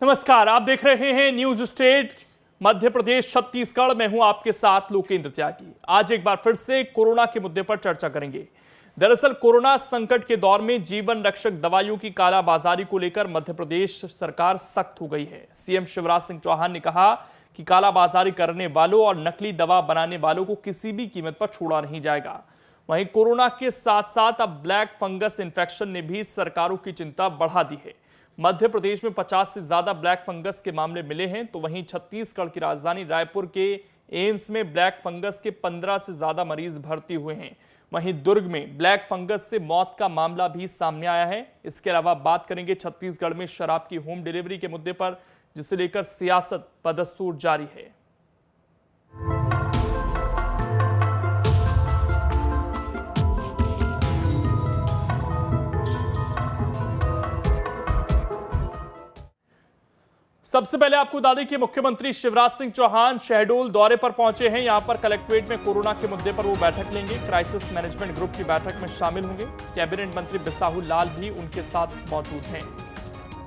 नमस्कार, आप देख रहे हैं न्यूज स्टेट मध्य प्रदेश छत्तीसगढ़ में हूं आपके साथ लोकेंद्र त्यागी। आज एक बार फिर से कोरोना के मुद्दे पर चर्चा करेंगे। दरअसल कोरोना संकट के दौर में जीवन रक्षक दवाइयों की कालाबाजारी को लेकर मध्य प्रदेश सरकार सख्त हो गई है। सीएम शिवराज सिंह चौहान ने कहा कि कालाबाजारी करने वालों और नकली दवा बनाने वालों को किसी भी कीमत पर छोड़ा नहीं जाएगा। वहीं कोरोना के साथ साथ अब ब्लैक फंगस इन्फेक्शन ने भी सरकारों की चिंता बढ़ा दी है। मध्य प्रदेश में 50 से ज्यादा ब्लैक फंगस के मामले मिले हैं, तो वहीं छत्तीसगढ़ की राजधानी रायपुर के एम्स में ब्लैक फंगस के 15 से ज्यादा मरीज भर्ती हुए हैं। वहीं दुर्ग में ब्लैक फंगस से मौत का मामला भी सामने आया है। इसके अलावा बात करेंगे छत्तीसगढ़ में शराब की होम डिलीवरी के मुद्दे पर, जिसे लेकर सियासत बदस्तूर जारी है। सबसे पहले आपको बता दें कि मुख्यमंत्री शिवराज सिंह चौहान शहडोल दौरे पर पहुंचे हैं। यहां पर कलेक्ट्रेट में कोरोना के मुद्दे पर वो बैठक लेंगे। क्राइसिस मैनेजमेंट ग्रुप की बैठक में शामिल होंगे। कैबिनेट मंत्री बिसाहू लाल भी उनके साथ मौजूद हैं।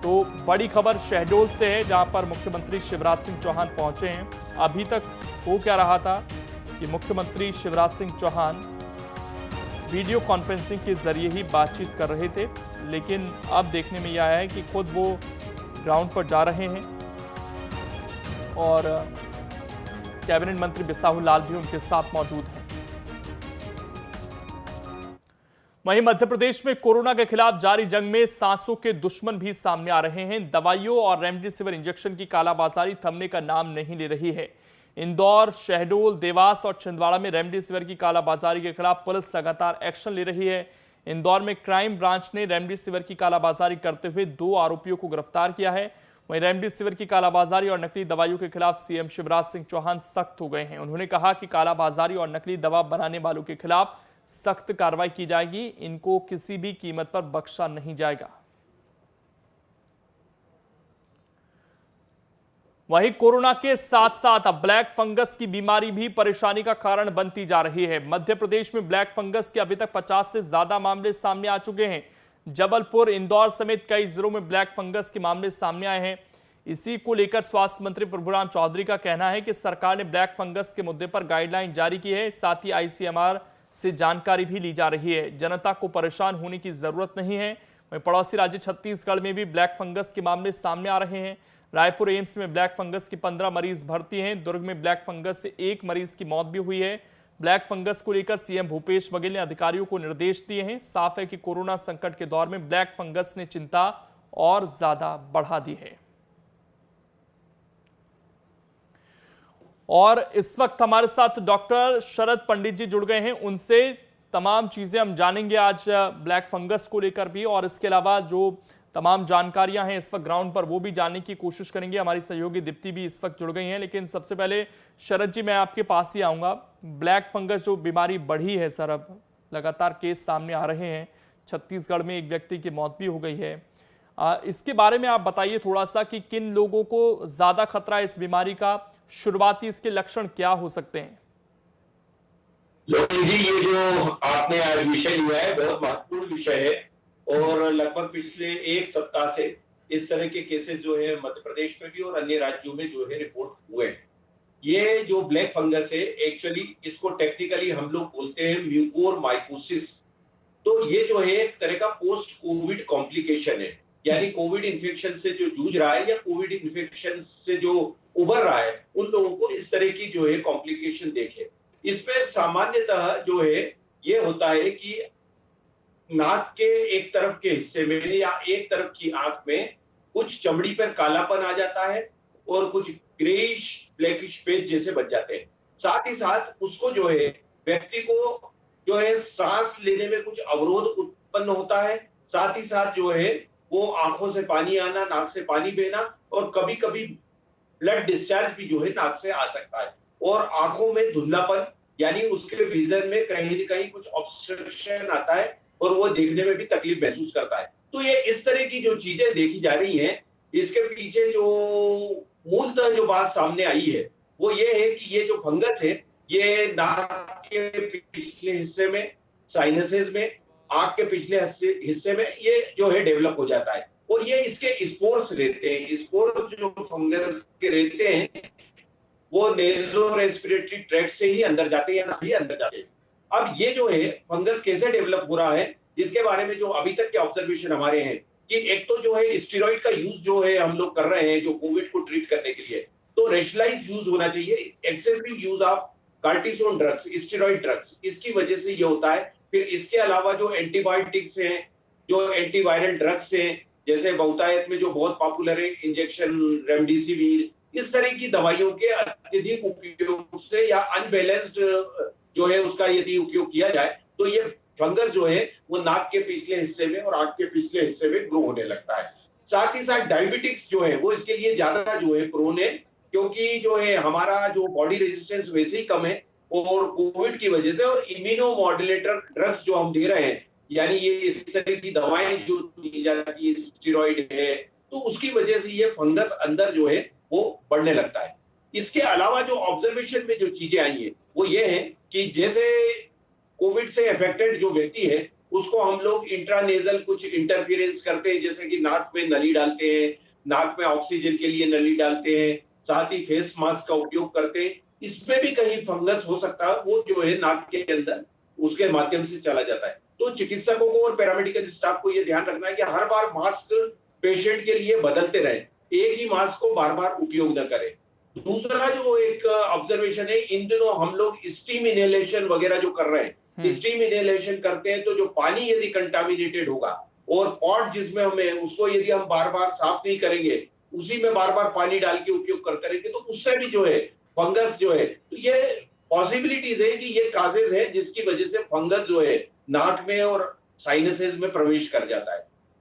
तो बड़ी खबर शहडोल से है, जहां पर मुख्यमंत्री शिवराज सिंह चौहान पहुंचे हैं। अभी तक हो क्या रहा था कि मुख्यमंत्री शिवराज सिंह चौहान वीडियो कॉन्फ्रेंसिंग के जरिए ही बातचीत कर रहे थे, लेकिन अब देखने में यह आया है कि खुद वो ग्राउंड पर जा रहे हैं और कैबिनेट मंत्री बिसाहू लाल भी उनके साथ मौजूद हैं। वहीं मध्य प्रदेश में कोरोना के खिलाफ जारी जंग में सांसों के दुश्मन भी सामने आ रहे हैं। दवाइयों और रेमडेसिविर इंजेक्शन की कालाबाजारी थमने का नाम नहीं ले रही है। इंदौर, शहडोल, देवास और छिंदवाड़ा में रेमडेसिविर की कालाबाजारी के खिलाफ पुलिस लगातार एक्शन ले रही है। इंदौर में क्राइम ब्रांच ने रेमडेसिविर की कालाबाजारी करते हुए 2 आरोपियों को गिरफ्तार किया है। वहीं रेमडेसिविर की कालाबाजारी और नकली दवाइयों के खिलाफ सीएम शिवराज सिंह चौहान सख्त हो गए हैं। उन्होंने कहा कि कालाबाजारी और नकली दवा बनाने वालों के खिलाफ सख्त कार्रवाई की जाएगी। इनको किसी भी कीमत पर बख्शा नहीं जाएगा। वहीं कोरोना के साथ साथ अब ब्लैक फंगस की बीमारी भी परेशानी का कारण बनती जा रही है। मध्य प्रदेश में ब्लैक फंगस के अभी तक 50 से ज्यादा मामले सामने आ चुके हैं। जबलपुर, इंदौर समेत कई जिलों में ब्लैक फंगस के मामले सामने आए हैं। इसी को लेकर स्वास्थ्य मंत्री प्रभुराम चौधरी का कहना है कि सरकार ने ब्लैक फंगस के मुद्दे पर गाइडलाइन जारी की है। साथ ही आईसीएमआर से जानकारी भी ली जा रही है। जनता को परेशान होने की जरूरत नहीं है। वहीं पड़ोसी राज्य छत्तीसगढ़ में भी ब्लैक फंगस के मामले सामने आ रहे हैं। रायपुर एम्स में ब्लैक फंगस की 15 मरीज भर्ती हैं। दुर्ग में ब्लैक फंगस से 1 मरीज की मौत भी हुई है। ब्लैक फंगस को लेकर सीएम भूपेश बघेल ने अधिकारियों को निर्देश दिए हैं। साफ है कि कोरोना संकट के दौर में ब्लैक फंगस ने चिंता और ज्यादा बढ़ा दी है। और इस वक्त हमारे साथ डॉक्टर शरद पंडित जी जुड़ गए हैं। उनसे तमाम चीजें हम जानेंगे आज ब्लैक फंगस को लेकर भी, और इसके अलावा जो तमाम जानकारियां हैं इस वक्त ग्राउंड पर वो भी जानने की कोशिश करेंगे। हमारी सहयोगी दीप्ति भी इस वक्त जुड़ गई हैं। लेकिन सबसे पहले शरद जी, मैं आपके पास ही आऊंगा। ब्लैक फंगस जो बीमारी बढ़ी है सर, अब लगातार केस सामने आ रहे हैं। छत्तीसगढ़ में एक व्यक्ति की मौत भी हो गई है। इसके बारे में आप बताइए थोड़ा सा कि किन लोगों को ज्यादा खतरा है इस बीमारी का, शुरुआती इसके लक्षण क्या हो सकते हैं? लोकेश जी, ये जो आपने आज विषय लिया है बहुत महत्वपूर्ण विषय है और लगभग पिछले 1 सप्ताह से इस तरह के केसेस जो है मध्य प्रदेश में भी और अन्य राज्यों में जो है रिपोर्ट हुए हैं। ये जो ब्लैक फंगस है, एक्चुअली इसको टेक्निकली हम लोग बोलते हैं म्यूकोरमाइकोसिस। तो ये जो है एक तरह का पोस्ट कोविड कॉम्प्लिकेशन है, यानी कोविड इन्फेक्शन से जो जूझ रहा है या कोविड इन्फेक्शन से जो उभर रहा है, उन लोगों को इस तरह की जो है कॉम्प्लिकेशन देखे। इसमें सामान्यतः जो है ये होता है कि नाक के एक तरफ के हिस्से में या एक तरफ की आंख में कुछ चमड़ी पर कालापन आ जाता है और कुछ ग्रेइश ब्लैकिश पेच जैसे बन जाते हैं। साथ ही साथ उसको जो है व्यक्ति को जो है सांस लेने में कुछ अवरोध उत्पन्न होता है। साथ ही साथ जो है वो आंखों से पानी आना, नाक से पानी बहना और कभी कभी ब्लड डिस्चार्ज भी जो है नाक से आ सकता है। और आंखों में धुंधलापन, यानी उसके विजन में कहीं न कहीं कुछ ऑब्स्ट्रक्शन आता है और वो देखने में भी तकलीफ महसूस करता है। तो ये इस तरह की जो चीजें देखी जा रही हैं, इसके पीछे जो मूलतः जो बात सामने आई है वो ये है कि ये जो फंगस है ये नाक के पिछले हिस्से में, साइनसेस में, आंख के पिछले हिस्से में ये जो है डेवलप हो जाता है। और ये इसके स्पोर्स रहते हैं। स्पोर्स जो फंगस के रहते हैं वो नेजो रेस्पिरेटरी ट्रैक्ट से ही अंदर जाते हैं या नहीं अंदर जाते हैं। अब ये जो है फंगस कैसे डेवलप हो रहा है, इसके बारे में जो अभी तक के ऑब्जर्वेशन हमारे हैं कि एक तो जो है स्टेरॉइड का यूज जो है हम लोग कर रहे हैं जो कोविड को ट्रीट करने के लिए, तो रेशनलाइज यूज होना चाहिए। Excessive use of cortisone drugs, steroid drugs, इसकी वजह से ये होता है। फिर इसके अलावा जो एंटीबायोटिक्स हैं, जो एंटीवायरल ड्रग्स हैं, जैसे बहुतायत में जो बहुत पॉपुलर है इंजेक्शन रेमडेसिविर, इस तरह की दवाइयों के अत्यधिक उपयोग से या अनबैलेंस्ड जो है उसका यदि उपयोग किया जाए तो ये फंगस जो है वो नाक के पिछले हिस्से में और आंख के पिछले हिस्से में ग्रो होने लगता है। साथ ही साथ डायबिटिक्स जो है वो इसके लिए ज्यादा जो है प्रोन है, क्योंकि जो है हमारा जो बॉडी रेजिस्टेंस वैसे ही कम है और कोविड की वजह से, और इम्यूनो मॉड्यूलेटर ड्रग्स जो हम दे रहे हैं, यानी ये इस तरह की दवाएं जो दी जाती है, स्टेरॉइड है, तो उसकी वजह से ये फंगस अंदर जो है वो बढ़ने लगता है। इसके अलावा जो ऑब्जर्वेशन में जो चीजें आई है वो ये है कि जैसे कोविड से अफेक्टेड जो व्यक्ति है उसको हम लोग इंट्रानेजल कुछ इंटरफेरेंस करते हैं, जैसे कि नाक में नली डालते हैं, नाक में ऑक्सीजन के लिए नली डालते हैं, साथ ही फेस मास्क का उपयोग करते हैं। इसमें भी कहीं फंगस हो सकता है, वो जो है नाक के अंदर उसके माध्यम से चला जाता है। तो चिकित्सकों को और पैरामेडिकल स्टाफ को ये ध्यान रखना है कि हर बार मास्क पेशेंट के लिए बदलते रहें, एक ही मास्क को बार बार उपयोग न करें। दूसरा जो एक ऑब्जर्वेशन है, इन दिनों हम लोग स्टीम इनहेलेशन वगैरह जो कर रहे हैं, स्टीम इनहेलेशन करते हैं तो जो पानी यदि कंटामिनेटेड होगा और पॉट जिसमें हमें उसको यदि हम बार बार साफ नहीं करेंगे, उसी में बार बार पानी डाल के उपयोग कर करेंगे, तो उससे भी जो है फंगस जो है, तो ये पॉसिबिलिटीज है कि ये काजेज है जिसकी वजह से फंगस जो है नाक में और साइनसेस में प्रवेश कर जाता है।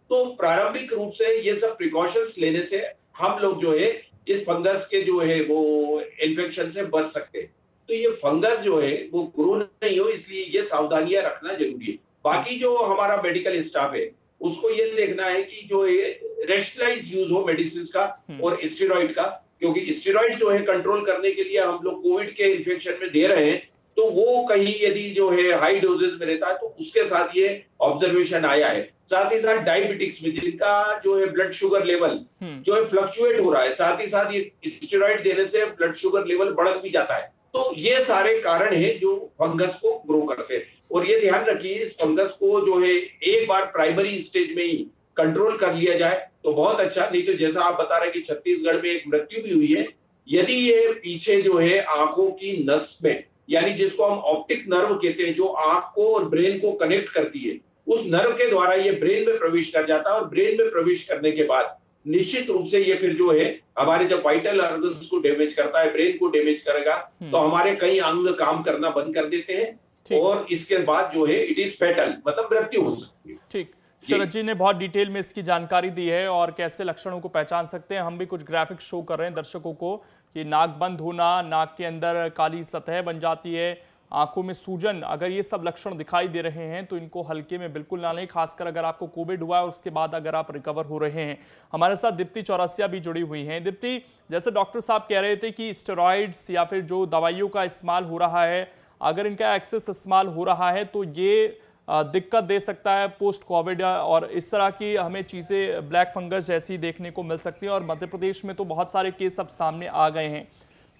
तो प्रारंभिक रूप से ये सब प्रिकॉशंस लेने से हम लोग जो है इस फंगस के जो है वो इन्फेक्शन से बच सकते हैं। तो ये फंगस जो है वो ग्रो नहीं हो, इसलिए ये सावधानियां रखना जरूरी है। बाकी जो हमारा मेडिकल स्टाफ है उसको ये देखना है कि जो ये रेशनलाइज यूज हो मेडिसिन का और स्टेरॉइड का, क्योंकि स्टेरॉइड जो है कंट्रोल करने के लिए हम लोग कोविड के इन्फेक्शन में दे रहे हैं, तो वो कहीं यदि जो है हाई डोजेस में रहता है तो उसके साथ ये ऑब्जर्वेशन आया है। साथ ही साथ डायबिटिक्स में जिनका जो है ब्लड शुगर लेवल जो है फ्लक्चुएट हो रहा है, साथ ही साथ ये स्टेरॉइड देने से ब्लड शुगर लेवल बढ़ भी जाता है। तो ये सारे कारण हैं जो फंगस को ग्रो करते हैं। और ये ध्यान रखिए, इस फंगस को जो है एक बार प्राइमरी स्टेज में ही कंट्रोल कर लिया जाए तो बहुत अच्छा, नहीं तो जैसा आप बता रहे हैं कि छत्तीसगढ़ में एक मृत्यु भी हुई है। यदि ये पीछे जो है आंखों की नस में, यानी जिसको हम ऑप्टिक नर्व कहते हैं, जो आंख को और ब्रेन को कनेक्ट करती है, उस नर्व के द्वारा ये ब्रेन में प्रवेश कर जाता है और ब्रेन में प्रवेश करने के बाद निश्चित रूप से ये फिर जो है हमारे जब वाइटल ऑर्गन्स को डैमेज करता है, ब्रेन को डैमेज करेगा, तो हमारे कई अंग काम करना बंद कर देते हैं और इसके बाद जो है इट इज फैटल, मतलब मृत्यु हो सकती है। ठीक, शरद जी ने बहुत डिटेल में इसकी जानकारी दी है और कैसे लक्षणों को पहचान सकते हैं। हम भी कुछ ग्राफिक शो कर रहे हैं दर्शकों को कि नाक बंद होना, नाक के अंदर काली सतह बन जाती है, आंखों में सूजन, अगर ये सब लक्षण दिखाई दे रहे हैं तो इनको हल्के में बिल्कुल ना लें, खासकर अगर आपको कोविड हुआ है और उसके बाद अगर आप रिकवर हो रहे हैं। हमारे साथ दीप्ति चौरसिया भी जुड़ी हुई हैं। दीप्ति, जैसे डॉक्टर साहब कह रहे थे कि स्टेरॉइड्स या फिर जो दवाइयों का इस्तेमाल हो रहा है, अगर इनका एक्सेस इस्तेमाल हो रहा है तो ये दिक्कत दे सकता है पोस्ट कोविड, और इस तरह की हमें चीज़ें ब्लैक फंगस जैसी देखने को मिल सकती हैं। और मध्य प्रदेश में तो बहुत सारे केस अब सामने आ गए हैं।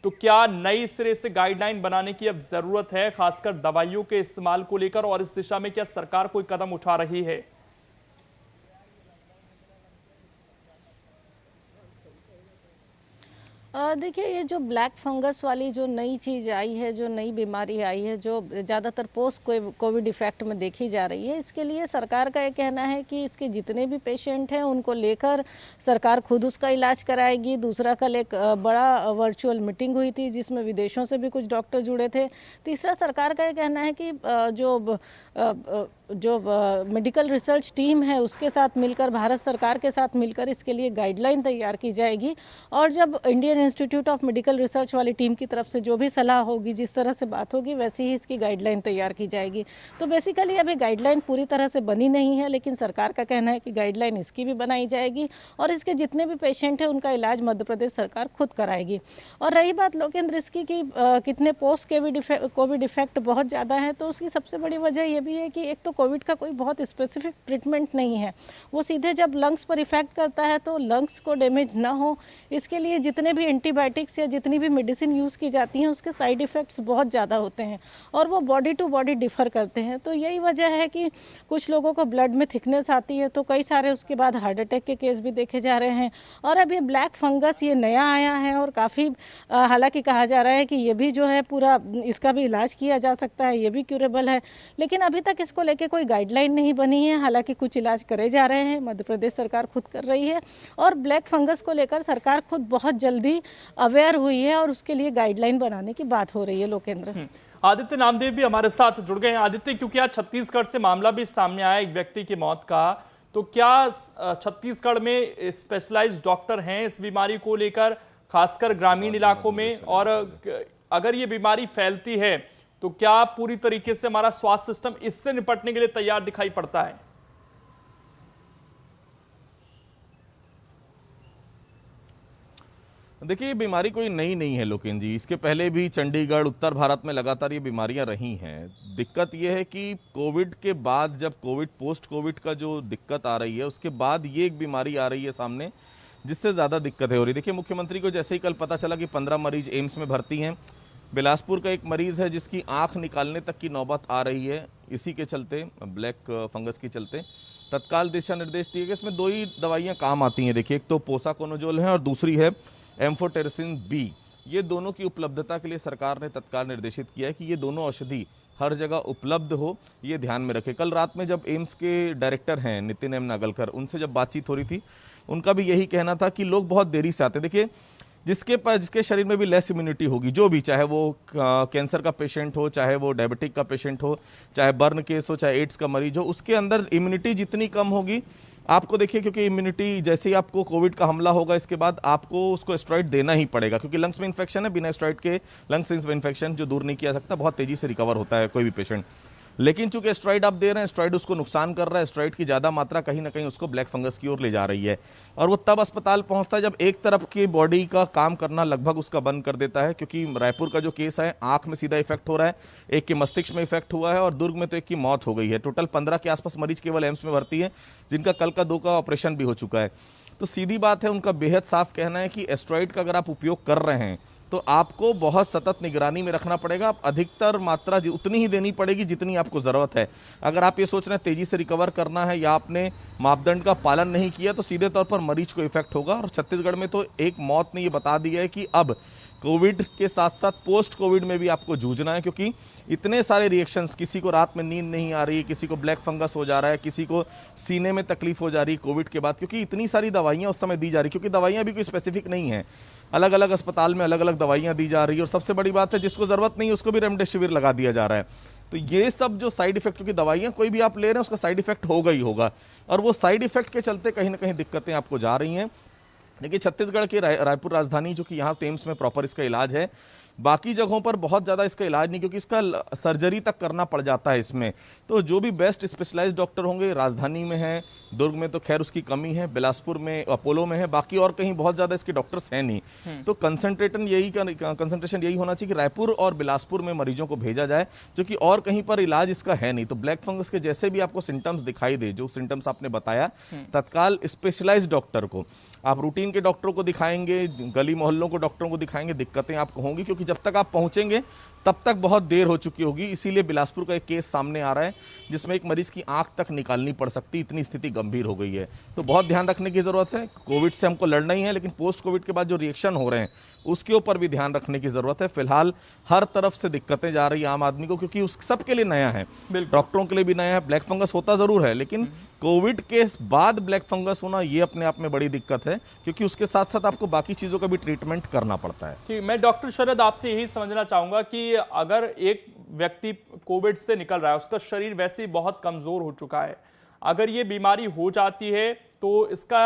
तो क्या नई सिरे से गाइडलाइन बनाने की अब जरूरत है, खासकर दवाइयों के इस्तेमाल को लेकर, और इस दिशा में क्या सरकार कोई कदम उठा रही है? देखिए, ये जो ब्लैक फंगस वाली जो नई चीज़ आई है, जो नई बीमारी आई है, जो ज़्यादातर पोस्ट कोविड इफेक्ट में देखी जा रही है, इसके लिए सरकार का ये कहना है कि इसके जितने भी पेशेंट हैं उनको लेकर सरकार खुद उसका इलाज कराएगी। दूसरा, कल एक बड़ा वर्चुअल मीटिंग हुई थी जिसमें विदेशों से भी कुछ डॉक्टर जुड़े थे। तीसरा, सरकार का ये कहना है कि जो मेडिकल रिसर्च टीम है उसके साथ मिलकर, भारत सरकार के साथ मिलकर इसके लिए गाइडलाइन तैयार की जाएगी। और जब Indian institute of medical research वाली टीम की तरफ से जो भी सलाह होगी, जिस तरह से बात होगी, वैसी ही इसकी गाइडलाइन तैयार की जाएगी। तो बेसिकली अभी गाइडलाइन पूरी तरह से बनी नहीं है, लेकिन सरकार का कहना है कि गाइडलाइन इसकी भी बनाई जाएगी और इसके जितने भी पेशेंट हैं उनका इलाज मध्य प्रदेश सरकार खुद कराएगी। और रही बात लोकेंद्र इसकी कि कितने पोस्ट कोविड इफेक्ट बहुत ज़्यादा है, तो उसकी सबसे बड़ी वजह यह भी है कि एक तो कोविड का कोई बहुत स्पेसिफिक ट्रीटमेंट नहीं है। वो सीधे जब लंग्स पर इफेक्ट करता है तो लंग्स को डैमेज ना हो इसके लिए जितने भी एंटीबायोटिक्स या जितनी भी मेडिसिन यूज़ की जाती हैं उसके साइड इफ़ेक्ट्स बहुत ज़्यादा होते हैं और वो बॉडी टू बॉडी डिफ़र करते हैं। तो यही वजह है कि कुछ लोगों को ब्लड में थिकनेस आती है तो कई सारे उसके बाद हार्ट अटैक के केस भी देखे जा रहे हैं। और अब ये ब्लैक फंगस ये नया आया है और काफ़ी हालांकि कहा जा रहा है कि ये भी जो है पूरा इसका भी इलाज किया जा सकता है, ये भी क्यूरेबल है, लेकिन अभी तक इसको लेके कोई गाइडलाइन नहीं बनी है। हालांकि कुछ इलाज करे जा रहे हैं, मध्य प्रदेश सरकार खुद कर रही है और ब्लैक फंगस को लेकर सरकार खुद बहुत जल्दी अवेयर हुई है और उसके लिए गाइडलाइन बनाने की बात हो रही है। लोकेंद्र, आदित्य नामदेव भी हमारे साथ जुड़ गए हैं। आदित्य, क्योंकि आज छत्तीसगढ़ से मामला भी सामने आया एक व्यक्ति की मौत का, तो क्या छत्तीसगढ़ में स्पेशलाइज्ड डॉक्टर हैं इस बीमारी को लेकर, खासकर ग्रामीण इलाकों में? और अगर ये बीमारी फैलती है तो क्या पूरी तरीके से हमारा स्वास्थ्य सिस्टम इससे निपटने के लिए तैयार दिखाई पड़ता है? देखिए, ये बीमारी कोई नई नहीं है लोकेन जी। इसके पहले भी चंडीगढ़, उत्तर भारत में लगातार ये बीमारियां रही हैं। दिक्कत ये है कि कोविड के बाद, जब कोविड पोस्ट कोविड का जो दिक्कत आ रही है उसके बाद ये एक बीमारी आ रही है सामने जिससे ज़्यादा दिक्कतें हो रही। देखिए, मुख्यमंत्री को जैसे ही कल पता चला कि 15 मरीज एम्स में भर्ती हैं, बिलासपुर का एक मरीज़ है जिसकी आँख निकालने तक की नौबत आ रही है इसी के चलते, ब्लैक फंगस के चलते, तत्काल दिशा निर्देश दिए गए। इसमें 2 ही दवाइयाँ काम आती हैं। देखिए, एक तो पोसाकोनोजोल है और दूसरी है एम्फोटेरिसिन बी। ये दोनों की उपलब्धता के लिए सरकार ने तत्काल निर्देशित किया है कि ये दोनों औषधि हर जगह उपलब्ध हो, ये ध्यान में रखें। कल रात में जब एम्स के डायरेक्टर हैं नितिन एम नागलकर, उनसे जब बातचीत हो रही थी, उनका भी यही कहना था कि लोग बहुत देरी से आते हैं। देखिए, जिसके शरीर में भी लेस इम्यूनिटी होगी, जो भी, चाहे वो कैंसर का पेशेंट हो, चाहे वो डायबिटिक का पेशेंट हो, चाहे बर्न केस हो, चाहे एड्स का मरीज हो, उसके अंदर इम्यूनिटी जितनी कम होगी, आपको देखिए, क्योंकि इम्यूनिटी जैसे ही आपको कोविड का हमला होगा इसके बाद आपको उसको स्टेरॉइड देना ही पड़ेगा, क्योंकि लंग्स में इन्फेक्शन है। बिना स्टेरॉइड के लंग्स में इन्फेक्शन जो दूर नहीं किया सकता, बहुत तेजी से रिकवर होता है कोई भी पेशेंट। लेकिन चूंकि स्टेरॉइड आप दे रहे हैं, स्टेरॉइड उसको नुकसान कर रहा है, स्टेरॉइड की ज़्यादा मात्रा कहीं ना कहीं उसको ब्लैक फंगस की ओर ले जा रही है और वो तब अस्पताल पहुंचता है जब एक तरफ की बॉडी का काम करना लगभग उसका बंद कर देता है। क्योंकि रायपुर का जो केस है, आंख में सीधा इफेक्ट हो रहा है, एक के मस्तिष्क में इफेक्ट हुआ है और दुर्ग में तो एक की मौत हो गई है। टोटल 15 के आसपास मरीज केवल एम्स में भर्ती है, जिनका कल का 2 का ऑपरेशन भी हो चुका है। तो सीधी बात है, उनका बेहद साफ कहना है कि स्टेरॉइड का अगर आप उपयोग कर रहे हैं तो आपको बहुत सतत निगरानी में रखना पड़ेगा। आप अधिकतर मात्रा उतनी ही देनी पड़ेगी जितनी आपको ज़रूरत है। अगर आप ये सोच रहे हैं तेज़ी से रिकवर करना है या आपने मापदंड का पालन नहीं किया तो सीधे तौर पर मरीज को इफेक्ट होगा। और छत्तीसगढ़ में तो एक मौत ने ये बता दिया है कि अब कोविड के साथ साथ पोस्ट कोविड में भी आपको जूझना है, क्योंकि इतने सारे रिएक्शंस, किसी को रात में नींद नहीं आ रही, किसी को ब्लैक फंगस हो जा रहा है, किसी को सीने में तकलीफ हो जा रही कोविड के बाद, क्योंकि इतनी सारी दवाइयाँ उस समय दी जा रही, क्योंकि दवाइयाँ भी कोई स्पेसिफिक नहीं है, अलग अलग अस्पताल में अलग अलग दवाइयाँ दी जा रही है। और सबसे बड़ी बात है, जिसको ज़रूरत नहीं है उसको भी रेमडेसिविर लगा दिया जा रहा है। तो ये सब जो साइड इफेक्ट, क्योंकि दवाइयाँ कोई भी आप ले रहे हैं उसका साइड इफेक्ट होगा ही होगा, और वो साइड इफेक्ट के चलते कहीं ना कहीं दिक्कतें आपको जा रही हैं। देखिए, छत्तीसगढ़ के रायपुर राजधानी, जो कि यहाँ एम्स में प्रॉपर इसका इलाज है, बाकी जगहों पर बहुत ज़्यादा इसका इलाज नहीं, क्योंकि इसका सर्जरी तक करना पड़ जाता है इसमें। तो जो भी बेस्ट स्पेशलाइज्ड डॉक्टर होंगे राजधानी में है, दुर्ग में तो खैर उसकी कमी है, बिलासपुर में अपोलो में है, बाकी और कहीं बहुत ज़्यादा इसके डॉक्टर्स हैं नहीं। तो कंसंट्रेशन यही होना चाहिए कि रायपुर और बिलासपुर में मरीजों को भेजा जाए, जो कि और कहीं पर इलाज इसका है नहीं। तो ब्लैक फंगस के जैसे भी आपको सिम्टम्स दिखाई दे, जो सिम्टम्स आपने बताया, तत्काल स्पेशलाइज्ड डॉक्टर को, आप रूटीन के डॉक्टरों को दिखाएंगे, गली मोहल्लों को डॉक्टरों को दिखाएंगे, दिक्कतें आपको होंगी, क्योंकि जब तक आप पहुंचेंगे तब तक बहुत देर हो चुकी होगी। इसीलिए बिलासपुर का एक केस सामने आ रहा है जिसमें एक मरीज की आंख तक निकालनी पड़ सकती, इतनी स्थिति गंभीर हो गई है। तो बहुत ध्यान रखने की जरूरत है। कोविड से हमको लड़ना ही है, लेकिन पोस्ट कोविड के बाद जो रिएक्शन हो रहे हैं उसके ऊपर भी ध्यान रखने की जरूरत है। फिलहाल हर तरफ से दिक्कतें जा रही है आम आदमी को, क्योंकि उस सबके लिए नया है, डॉक्टरों के लिए भी नया है। ब्लैक फंगस होता जरूर है, लेकिन कोविड के बाद ब्लैक फंगस होना ये अपने आप में बड़ी दिक्कत है, क्योंकि उसके साथ साथ आपको बाकी चीजों का भी ट्रीटमेंट करना पड़ता है। ठीक, मैं डॉक्टर शरद आपसे यही समझना चाहूंगा कि अगर एक व्यक्ति कोविड से निकल रहा है, उसका शरीर वैसे ही बहुत कमजोर हो चुका है, अगर ये बीमारी हो जाती है तो इसका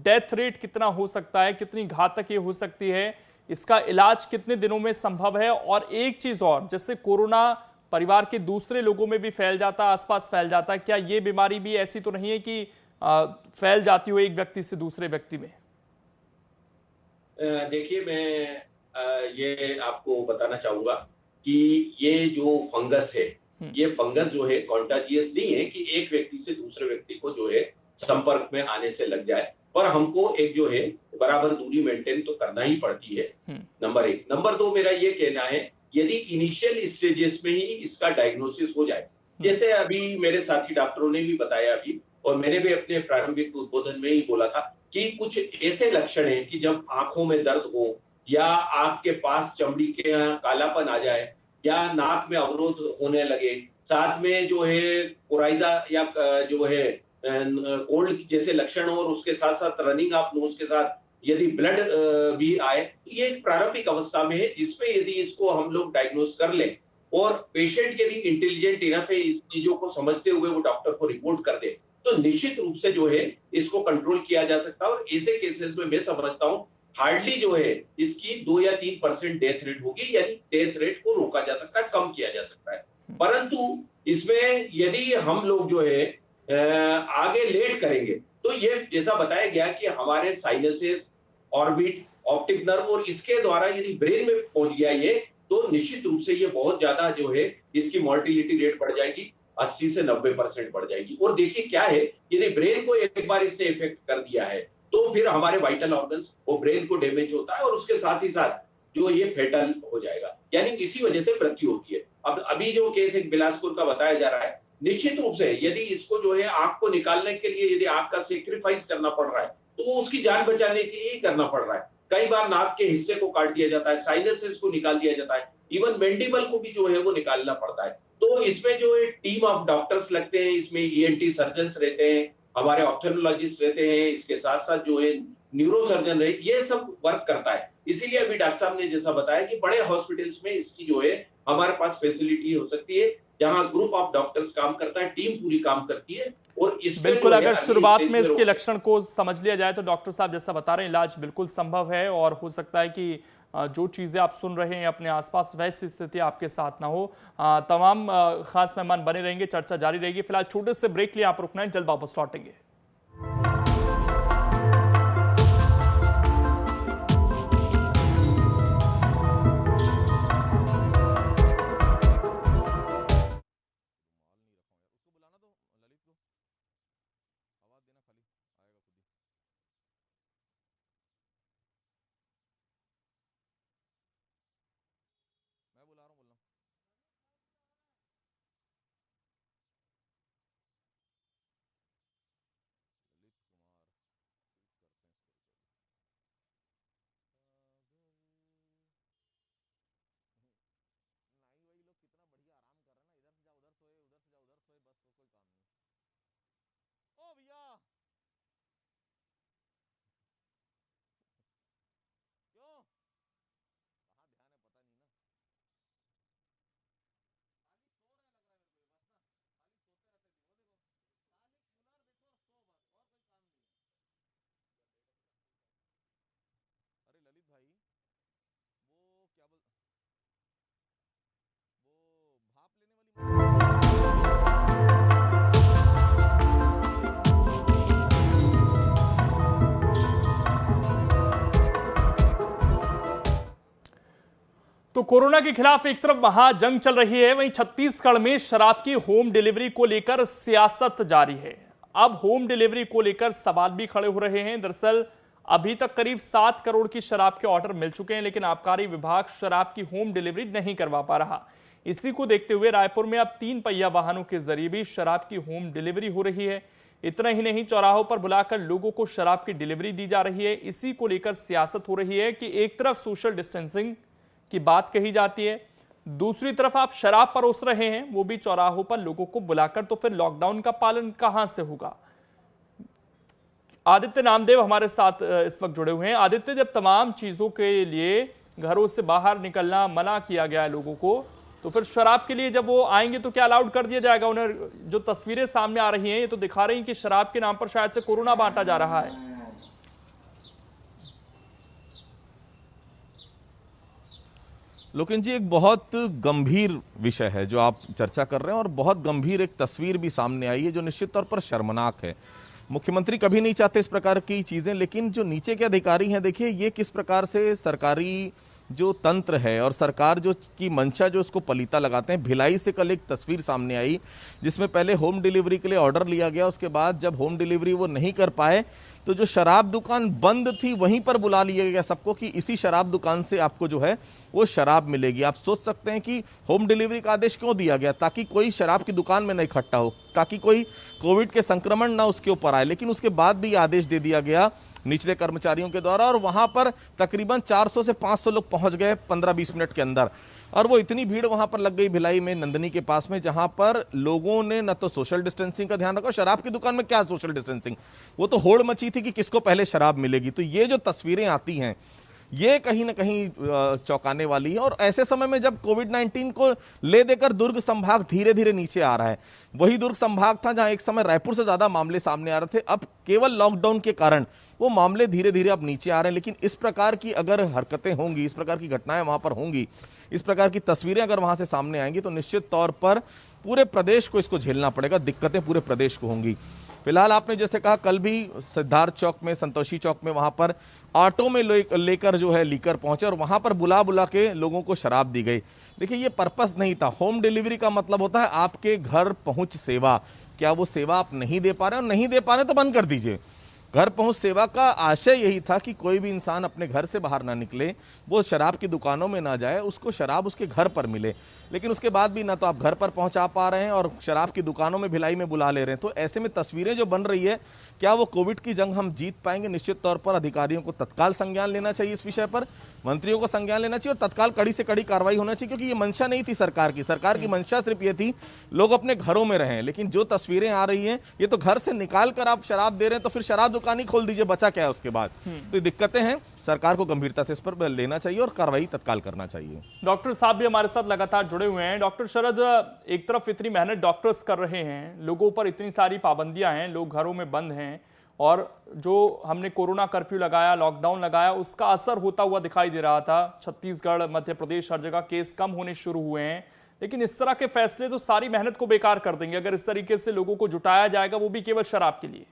डेथ रेट कितना हो सकता है, कितनी घातक ये हो सकती है, इसका इलाज कितने दिनों में संभव है? और एक चीज और, जैसे कोरोना परिवार के दूसरे लोगों में भी फैल जाता है, आसपास फैल जाता है, क्या ये बीमारी भी ऐसी तो नहीं है कि फैल जाती हो एक व्यक्ति से दूसरे व्यक्ति में? देखिए, मैं ये आपको बताना चाहूंगा कि ये जो फंगस है ये फंगस जो है कॉन्टाजियस नहीं है कि एक व्यक्ति से दूसरे व्यक्ति को जो है संपर्क में आने से लग जाए, पर हमको एक जो है बराबर दूरी मेंटेन तो करना ही पड़ती है, नंबर 1। नंबर 2 मेरा ये कहना है, यदि इनिशियल स्टेजेस में ही इसका डायग्नोसिस हो जाए, जैसे अभी मेरे साथी डॉक्टरों ने भी बताया अभी, और मैंने भी अपने प्रारंभिक उद्बोधन में ही बोला था कि कुछ ऐसे लक्षण हैं कि जब आंखों में दर्द हो, या आंख के पास चमड़ी के कालापन आ जाए, या नाक में अवरोध होने लगे, साथ में जो है कोराइजा या जो है कोल्ड जैसे लक्षण हो, और उसके साथ साथ रनिंग ऑफ नोज के साथ यदि ब्लड भी आए, तो ये एक प्रारंभिक अवस्था में है, जिसमें यदि इसको हम लोग डायग्नोस कर लें और पेशेंट यदि इंटेलिजेंट इनफ है इस चीजों को समझते हुए वो डॉक्टर को रिपोर्ट कर दे, तो निश्चित रूप से जो है इसको कंट्रोल किया जा सकता है। और ऐसे केसेस में मैं समझता हूँ हार्डली जो है इसकी 2 या 3% डेथ रेट होगी, यानी डेथ रेट को रोका जा सकता है, कम किया जा सकता है। परंतु इसमें यदि हम लोग जो है आगे लेट करेंगे, तो ये जैसा बताया गया कि हमारे साइनसेस, ऑर्बिट, ऑप्टिक नर्व, और इसके द्वारा यदि ब्रेन में पहुंच गया ये, तो निश्चित रूप से ये बहुत ज्यादा जो है इसकी मॉर्टिलिटी रेट बढ़ जाएगी, 80 से 90% बढ़ जाएगी। और देखिए क्या है, यदि ब्रेन को एक बार इसने इफेक्ट कर दिया है, तो फिर हमारे वाइटल ऑर्गन्स वो ब्रेन को डैमेज होता है, और उसके साथ ही साथ जो ये फेटल हो जाएगा, यानी इसी वजह से मृत्यु होती है। अब अभी जो केस एक बिलासपुर का बताया जा रहा है, निश्चित रूप से यदि इसको जो है आंख को निकालने के लिए यदि आंख का सेक्रीफाइस करना पड़ रहा है, तो वो उसकी जान बचाने के लिए ही करना पड़ रहा है। कई बार नाक के हिस्से को काट दिया जाता है, साइनसेस को निकाल दिया जाता है, इवन मैंडिबल को भी जो है वो निकालना पड़ता है। तो इसमें जो है टीम ऑफ डॉक्टर्स लगते हैं, इसमें ईएनटी सर्जन्स रहते हैं, हमारे ऑप्थेल्मोलॉजिस्ट रहते हैं, इसके साथ साथ जो है न्यूरोसर्जन रहे, ये सब वर्क करता है। इसीलिए अभी डॉक्टर साहब ने जैसा बताया कि बड़े हॉस्पिटल्स में इसकी जो है हमारे पास फैसिलिटी हो सकती है, जहां ग्रुप ऑफ डॉक्टर्स काम करता है, टीम पूरी काम करती है। और इसमें बिल्कुल, अगर शुरुआत में इसके लक्षण को समझ लिया जाए तो डॉक्टर साहब जैसा बता रहे हैं, इलाज बिल्कुल संभव है, और हो सकता है कि जो चीज़ें आप सुन रहे हैं अपने आसपास वैसी स्थिति आपके साथ ना हो। तमाम खास मेहमान बने रहेंगे, चर्चा जारी रहेगी। फिलहाल छोटे से ब्रेक के लिए आप रुकना है, जल्द वापस लौटेंगे। तो कोरोना के खिलाफ एक तरफ महाजंग चल रही है, वहीं छत्तीसगढ़ में शराब की होम डिलीवरी को लेकर सियासत जारी है। अब होम डिलीवरी को लेकर सवाल भी खड़े हो रहे हैं। दरअसल अभी तक करीब 7 करोड़ की शराब के ऑर्डर मिल चुके हैं, लेकिन आबकारी विभाग शराब की होम डिलीवरी नहीं करवा पा रहा। इसी को देखते हुए रायपुर में अब 3 पहिया वाहनों के जरिए भी शराब की होम डिलीवरी हो रही है। इतना ही नहीं, चौराहों पर बुलाकर लोगों को शराब की डिलीवरी दी जा रही है। इसी को लेकर सियासत हो रही है कि एक तरफ सोशल डिस्टेंसिंग की बात कही जाती है, दूसरी तरफ आप शराब परोस रहे हैं, वो भी चौराहों पर लोगों को बुलाकर, तो फिर लॉकडाउन का पालन कहां से होगा? आदित्य नामदेव हमारे साथ इस वक्त जुड़े हुए हैं। आदित्य, जब तमाम चीजों के लिए घरों से बाहर निकलना मना किया गया है लोगों को, तो फिर शराब के लिए जब वो आएंगे तो क्या अलाउड कर दिया जाएगा उन्हें? जो तस्वीरें सामने आ रही हैं ये तो दिखा रही हैं कि शराब के नाम पर शायद से कोरोना बांटा जा रहा है। लोकेन जी, एक बहुत गंभीर विषय है जो आप चर्चा कर रहे हैं, और बहुत गंभीर एक तस्वीर भी सामने आई है जो निश्चित तौर पर शर्मनाक है। मुख्यमंत्री कभी नहीं चाहते इस प्रकार की चीजें, लेकिन जो नीचे के अधिकारी हैं, देखिए ये किस प्रकार से सरकारी जो तंत्र है और सरकार जो की मंशा जो उसको पलीता लगाते हैं। भिलाई से कल एक तस्वीर सामने आई जिसमें पहले होम डिलीवरी के लिए ऑर्डर लिया गया, उसके बाद जब होम डिलीवरी वो नहीं कर पाए तो जो शराब दुकान बंद थी वहीं पर बुला लिया गया सबको कि इसी शराब दुकान से आपको जो है वो शराब मिलेगी। आप सोच सकते हैं कि होम डिलीवरी का आदेश क्यों दिया गया, ताकि कोई शराब की दुकान में नहीं इकट्ठा हो, ताकि कोई कोविड के संक्रमण ना उसके ऊपर आए। लेकिन उसके बाद भी आदेश दे दिया गया निचले कर्मचारियों के द्वारा और वहां पर तकरीबन 400 से 500 लोग पहुंच गए 15-20 मिनट के अंदर। और वो इतनी भीड़ वहां पर लग गई भिलाई में नंदनी के पास में, जहां पर लोगों ने न तो सोशल डिस्टेंसिंग का ध्यान रखा, शराब की दुकान में क्या सोशल डिस्टेंसिंग, वो तो होड़ मची थी कि किसको पहले शराब मिलेगी। तो ये जो तस्वीरें आती हैं ये कहीं ना कहीं चौंकाने वाली है। और ऐसे समय में जब कोविड-19 को ले देकर दुर्ग संभाग धीरे धीरे नीचे आ रहा है, वही दुर्ग संभाग था जहां एक समय रायपुर से ज्यादा मामले सामने आ रहे थे, अब केवल लॉकडाउन के कारण वो मामले धीरे धीरे अब नीचे आ रहे हैं। लेकिन इस प्रकार की अगर हरकतें होंगी, इस प्रकार की घटनाएं वहां पर होंगी, इस प्रकार की तस्वीरें अगर वहां से सामने आएंगी तो निश्चित तौर पर पूरे प्रदेश को इसको झेलना पड़ेगा, दिक्कतें पूरे प्रदेश को होंगी। फिलहाल आपने जैसे कहा कल भी सिद्धार्थ चौक में, संतोषी चौक में वहां पर ऑटो में लेकर जो है लीकर पहुंचे और वहां पर बुला बुला के लोगों को शराब दी गई। देखिए ये पर्पस नहीं था। होम डिलीवरी का मतलब होता है आपके घर पहुंच सेवा। क्या वो सेवा आप नहीं दे पा रहे हो, नहीं दे पा रहे तो बंद कर दीजिए। घर पहुंच सेवा का आशय यही था कि कोई भी इंसान अपने घर से बाहर ना निकले, वो शराब की दुकानों में ना जाए, उसको शराब उसके घर पर मिले। लेकिन उसके बाद भी ना तो आप घर पर पहुंचा पा रहे हैं और शराब की दुकानों में भिलाई में बुला ले रहे हैं। तो ऐसे में तस्वीरें जो बन रही है, क्या वो कोविड की जंग हम जीत पाएंगे? निश्चित तौर पर अधिकारियों को तत्काल संज्ञान लेना चाहिए इस विषय पर, मंत्रियों को संज्ञान लेना चाहिए और तत्काल कड़ी से कड़ी कार्रवाई होना चाहिए, क्योंकि ये मंशा नहीं थी सरकार की। सरकार की मंशा सिर्फ ये थी लोग अपने घरों में रहें। लेकिन जो तस्वीरें आ रही हैं, ये तो घर से निकाल कर आप शराब दे रहे हैं, तो फिर शराब दुकान ही खोल दीजिए, बचा क्या है उसके बाद। तो ये दिक्कतें हैं, सरकार को गंभीरता से इस पर लेना चाहिए और कार्रवाई तत्काल करना चाहिए। डॉक्टर साहब भी हमारे साथ लगातार जुड़े हुए हैं। डॉक्टर शरद, एक तरफ इतनी मेहनत डॉक्टर्स कर रहे हैं, लोगों पर इतनी सारी पाबंदियां हैं, लोग घरों में बंद हैं, और जो हमने कोरोना कर्फ्यू लगाया, लॉकडाउन लगाया, उसका असर होता हुआ दिखाई दे रहा था। छत्तीसगढ़, मध्य प्रदेश, हर जगह केस कम होने शुरू हुए हैं। लेकिन इस तरह के फैसले तो सारी मेहनत को बेकार कर देंगे अगर इस तरीके से लोगों को जुटाया जाएगा, वो भी केवल शराब के लिए।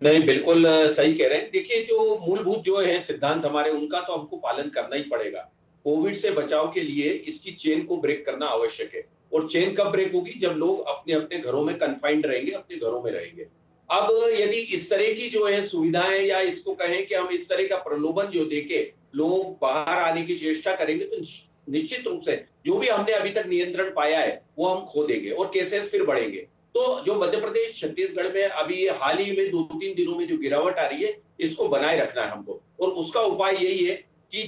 नहीं, बिल्कुल सही कह रहे हैं। देखिए, जो मूलभूत जो है सिद्धांत हमारे, उनका तो हमको पालन करना ही पड़ेगा। कोविड से बचाव के लिए इसकी चेन को ब्रेक करना आवश्यक है। और चेन कब ब्रेक होगी? जब लोग अपने अपने घरों में कन्फाइंड रहेंगे, अपने घरों में रहेंगे। अब यदि इस तरह की जो है सुविधाएं, या इसको कहें कि हम इस तरह का प्रलोभन जो देके लोग बाहर आने की चेष्टा करेंगे, तो निश्चित रूप से जो भी हमने अभी तक नियंत्रण पाया है वो हम खो देंगे और केसेस फिर बढ़ेंगे। तो जो मध्य प्रदेश, छत्तीसगढ़ में अभी हाल ही में 2-3 दिनों में जो गिरावट आ रही है, इसको बनाए रखना है हमको। और उसका उपाय यही है कि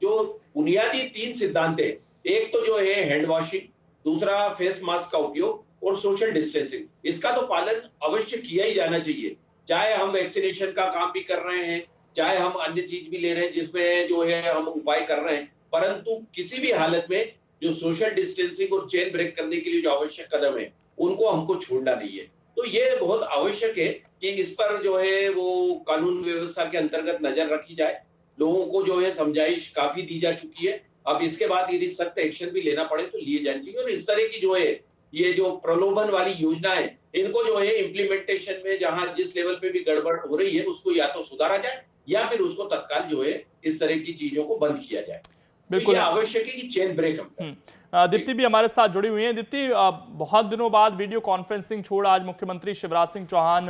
जो बुनियादी 3 सिद्धांत है, एक तो जो है हैंड वॉशिंग, दूसरा फेस मास्क का उपयोग और सोशल डिस्टेंसिंग, इसका तो पालन अवश्य किया ही जाना चाहिए। चाहे हम वैक्सीनेशन का काम भी कर रहे हैं, चाहे हम अन्य चीज भी ले रहे हैं जिसमें जो है हम उपाय कर रहे हैं, परंतु किसी भी हालत में जो सोशल डिस्टेंसिंग और चेन ब्रेक करने के लिए जो आवश्यक कदम है, उनको हमको छोड़ना नहीं है। तो ये बहुत आवश्यक है कि इस पर जो है वो कानून व्यवस्था के अंतर्गत नजर रखी जाए। लोगों को जो है समझाइश काफी दी जा चुकी है। अब इसके बाद यदि सख्त एक्शन भी लेना पड़े तो लिए जाने चाहिए। और इस तरह की जो है ये जो प्रलोभन वाली योजना है, इनको जो है इम्प्लीमेंटेशन में जहां जिस लेवल पे भी गड़बड़ हो रही है, उसको या तो सुधारा जाए या फिर उसको तत्काल जो है इस तरह की चीजों को बंद किया जाए। बिल्कुल, तो ये आवश्यक है कि चेन ब्रेक हम करें। दीप्ति भी हमारे साथ जुड़ी हुई हैं। दीप्ति, बहुत दिनों बाद वीडियो कॉन्फ्रेंसिंग छोड़ आज मुख्यमंत्री शिवराज सिंह चौहान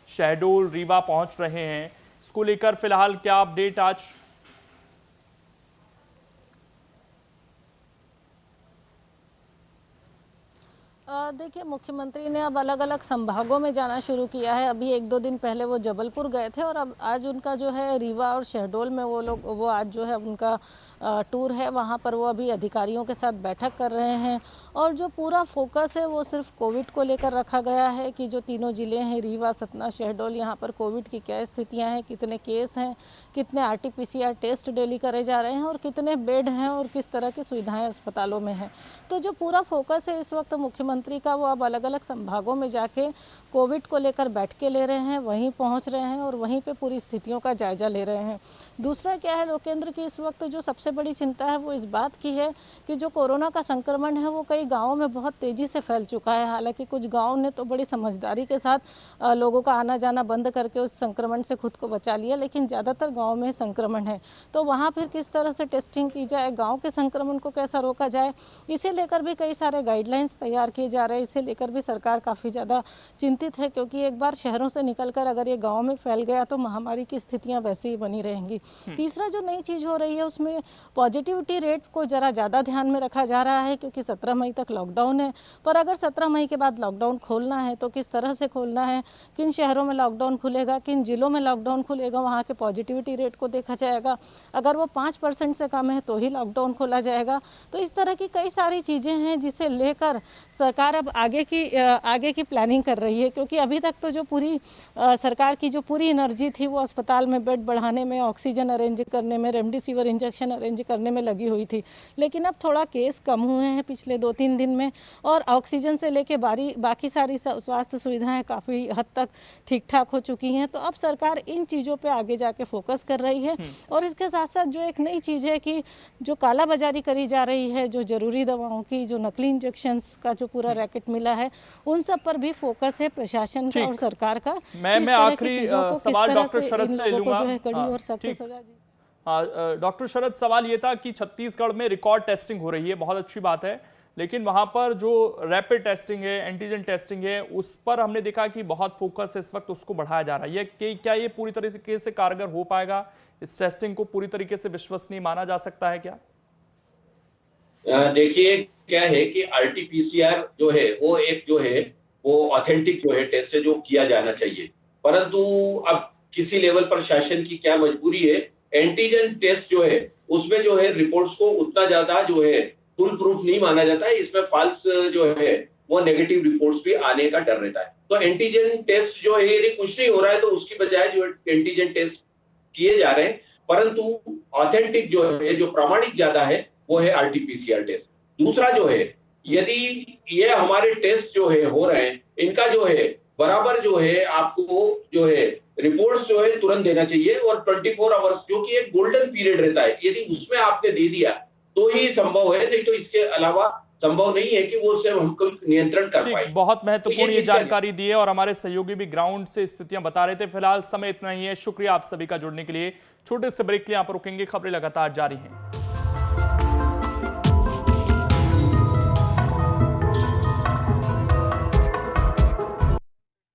शहडोल, रीवा पहुंच रहे हैं। इसको लेकर फिलहाल क्या अपडेट आज? देखिए, मुख्यमंत्री ने अब अलग अलग संभागों में जाना शुरू किया है। अभी 1-2 दिन पहले वो जबलपुर गए थे और अब आज उनका जो है रीवा और शहडोल में वो आज जो है उनका टूर है। वहाँ पर वो अभी अधिकारियों के साथ बैठक कर रहे हैं और जो पूरा फोकस है वो सिर्फ कोविड को लेकर रखा गया है कि जो तीनों ज़िले हैं, रीवा, सतना, शहडोल, यहाँ पर कोविड की क्या स्थितियाँ हैं, कितने केस हैं, कितने RT-PCR टेस्ट डेली करे जा रहे हैं और कितने बेड हैं और किस तरह की सुविधाएं अस्पतालों में हैं। तो जो पूरा फोकस है इस वक्त मुख्यमंत्री का, वो अब अलग अलग संभागों में जाके कोविड को लेकर बैठकें ले रहे हैं, वहीं पहुँच रहे हैं और वहीं पर पूरी स्थितियों का जायजा ले रहे हैं। दूसरा क्या है लोकेंद्र, की इस वक्त जो सबसे बड़ी चिंता है वो इस बात की है कि जो कोरोना का संक्रमण है वो कई गाँवों में बहुत तेज़ी से फैल चुका है। हालांकि कुछ गाँव ने तो बड़ी समझदारी के साथ लोगों का आना जाना बंद करके उस संक्रमण से खुद को बचा लिया, लेकिन ज़्यादातर गाँव में संक्रमण है। तो वहाँ फिर किस तरह से टेस्टिंग की जाए, गाँव के संक्रमण को कैसा रोका जाए, इसे लेकर भी कई सारे गाइडलाइंस तैयार किए जा रहे हैं। इसे लेकर भी सरकार काफ़ी ज़्यादा चिंतित है, क्योंकि एक बार शहरों से निकलकर अगर ये गाँव में फैल गया तो महामारी की स्थितियाँ वैसे ही बनी रहेंगी। तीसरा जो नई चीज़ हो रही है उसमें पॉजिटिविटी रेट को ज़रा ज़्यादा ध्यान में रखा जा रहा है, क्योंकि 17 मई तक लॉकडाउन है। पर अगर 17 मई के बाद लॉकडाउन खोलना है तो किस तरह से खोलना है, किन शहरों में लॉकडाउन खुलेगा, किन जिलों में लॉकडाउन खुलेगा, वहाँ के पॉजिटिविटी रेट को देखा जाएगा। अगर वो 5% से कम है तो ही लॉकडाउन खोला जाएगा। तो इस तरह की कई सारी चीज़ें हैं जिसे लेकर सरकार अब आगे की प्लानिंग कर रही है, क्योंकि अभी तक तो जो पूरी सरकार की जो पूरी एनर्जी थी वो अस्पताल में बेड बढ़ाने में, ऑक्सीजन अरेंज करने में, रेमडेसिविर इंजेक्शन अरेंज करने में लगी हुई थी। लेकिन अब थोड़ा केस कम हुए हैं पिछले 2-3 दिन में, और ऑक्सीजन से लेके बाकी सारी स्वास्थ्य सुविधाएं काफ़ी हद तक ठीक ठाक हो चुकी हैं। तो अब सरकार इन चीज़ों पे आगे जाके फोकस कर रही है। और इसके साथ साथ जो एक नई चीज़ है कि जो कालाबाजारी करी जा रही है, जो जरूरी दवाओं की, जो नकली इंजेक्शंस का जो पूरा रैकेट मिला है, उन सब पर भी फोकस है प्रशासन का और सरकार का। मैं आखिरी सवाल डॉक्टर शरद से लूंगा। जो है कड़ी और सख्त सजा दी। डॉक्टर शरद, सवाल ये था कि छत्तीसगढ़ में रिकॉर्ड टेस्टिंग हो रही है, बहुत अच्छी बात है, लेकिन वहां पर जो रैपिड टेस्टिंग है, एंटीजन टेस्टिंग है, उस पर हमने देखा कि बहुत फोकस इस वक्त उसको बढ़ाया जा रहा है। क्या ये पूरी तरीके से कारगर हो पाएगा? इस टेस्टिंग को पूरी तरीके से विश्वसनीय माना जा सकता है क्या? देखिए क्या है कि RT-PCR जो है वो एक जो है वो ऑथेंटिक जो है टेस्ट है, जो किया जाना चाहिए। परंतु अब किसी लेवल पर शासन की क्या मजबूरी है, एंटीजन टेस्ट जो है उसमें जो है रिपोर्ट्स को उतना ज्यादा जो है फुल प्रूफ नहीं माना जाता है। इसमें फॉल्स जो है वो नेगेटिव रिपोर्ट्स भी आने का डर रहता है। तो एंटीजन टेस्ट जो है यदि कुछ नहीं हो रहा है तो उसकी बजाय जो एंटीजन टेस्ट किए जा रहे हैं, परंतु ऑथेंटिक जो है, जो प्रामाणिक ज्यादा है, वो है RT-PCR टेस्ट। दूसरा जो है, यदि ये हमारे टेस्ट जो है हो रहे हैं, इनका जो है बराबर जो है आपको जो है रिपोर्ट्स जो है तुरंत देना चाहिए, और 24 आवर्स जो कि एक गोल्डन पीरियड रहता है, यदि उसमें आपने दे दिया तो ही संभव है, नहीं तो इसके अलावा संभव नहीं है कि वो उससे हमको नियंत्रण कर पाए। बहुत महत्वपूर्ण ये जानकारी दी है और हमारे सहयोगी भी ग्राउंड से स्थितियां बता रहे थे। फिलहाल समय इतना ही है। शुक्रिया आप सभी का जुड़ने के लिए। छोटे से ब्रेक के लिए यहाँ पर रुकेंगे, खबरें लगातार जारी हैं।